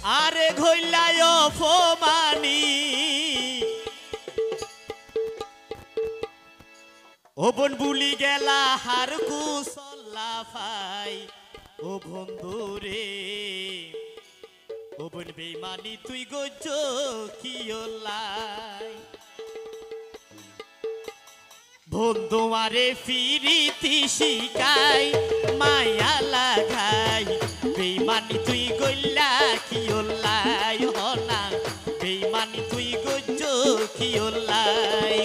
আরে ঘইলায় অপমানি ও বোন বুলি গেলা হার কুসল্লা ভাই ও বন্ধুরে ও বোন বেমানি তুই গজ্জ কি ওলাই বন্ধু আরে ফিরিতি শিকাই মায়া লাগাই বেমানি তুই গইলা কি ওলাই হনা বেমানি তুই গজ্জ কি ওলাই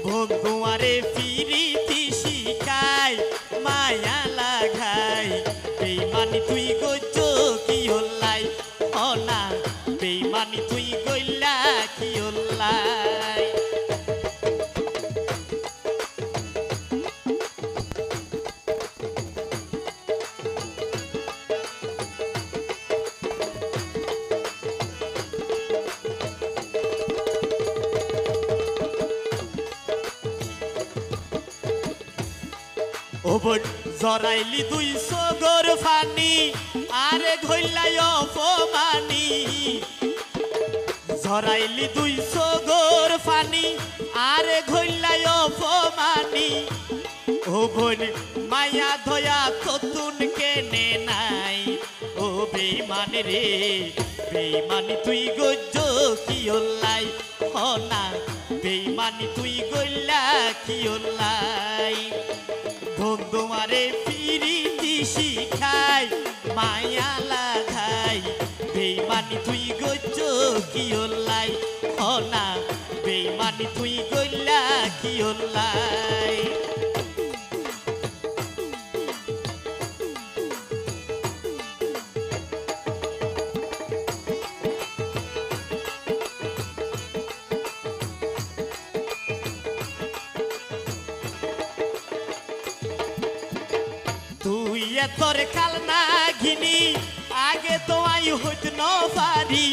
বন্ধু আরে ফিরিতি শিকাই মায়া লাগাই বেমানি তুই গজ্জ কি ওলাই হনা বেমানি তুই গইলা কি ওলাই ওবন জরাইলি 200 গর ফানি আরে ঘইলাই অপমানি জরাইলি 200 গর ফানি আরে ঘইলাই অপমানি ওবন মায়া দয়া ততুন কেনে নাই ও বেঈমান রে বেঈমানি তুই গজ্জ কি ওলাই হনা বেঈমানি তুই গইলা কি ওলাই বন্ধু আরে ফিরিতি শিখাই মায়া লাগাই বেঈমানি তুই গজ্জ কি ওলাই হনা বেঈমানি তুই গইলা কি ওলাই তুই তোর কাল না ঘিনি আগে তো আই হইত ন পারি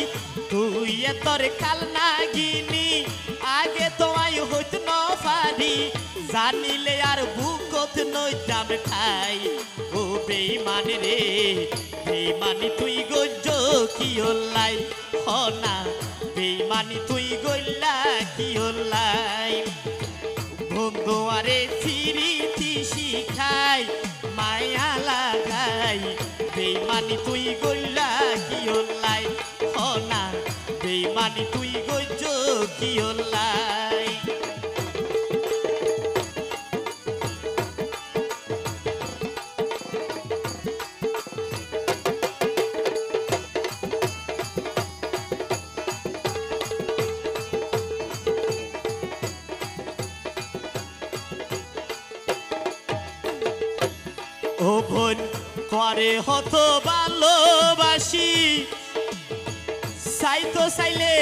তুই তোর কাল না ঘিনি আগে তো আই হইত ন পারি জানিলে আর বুকত নইতাম ঠাই ও বেঈমান রে বেঈমানি তুই গজ্জ কি ওলাই হনা বেঈমানি তুই গইলা কি ওলাই বন্ধু আরে ফিরিতি শিখাই মায়া লাগাই বেঈমানি তুই গইলা কি ওলাই হনা বেঈমানি তুই গজ্জ কি ওলাই ও বোন করে হতো ভালোবাসি চাইতো চাইলে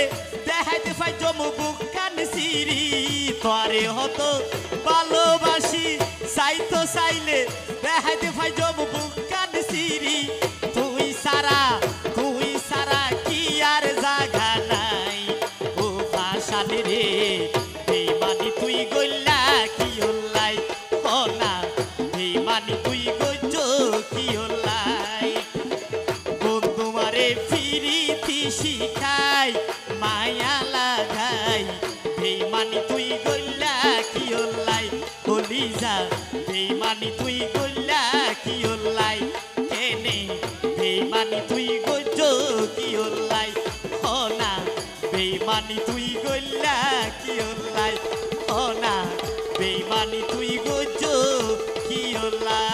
দেখাইতে পাই জমু বুক কান সিরি করে হতো ভালোবাসি চাইতো চাইলে দেখাইতে পাই জমু বুক কান সিরি তুই সারা কি আর জাগা নাই ও ভাষানি রে বেঈমানি তুই গইলা কি ওলাই হনা বেঈমানি তুই গজ্জ কি ওলাই বন্ধু আরে ফিরিতি শিখাই মায়া লাগাই বেঈমানি তুই গইলা কি ওলাই বলি যা বেঈমানি তুই গইলা কি ওলাই কেনে বেঈমানি তুই গজ্জ কি ওলাই হনা বেঈমানি তুই গইলা কি ওলাই হনা বেঈমানি তুই গজ্জ কি ওলাই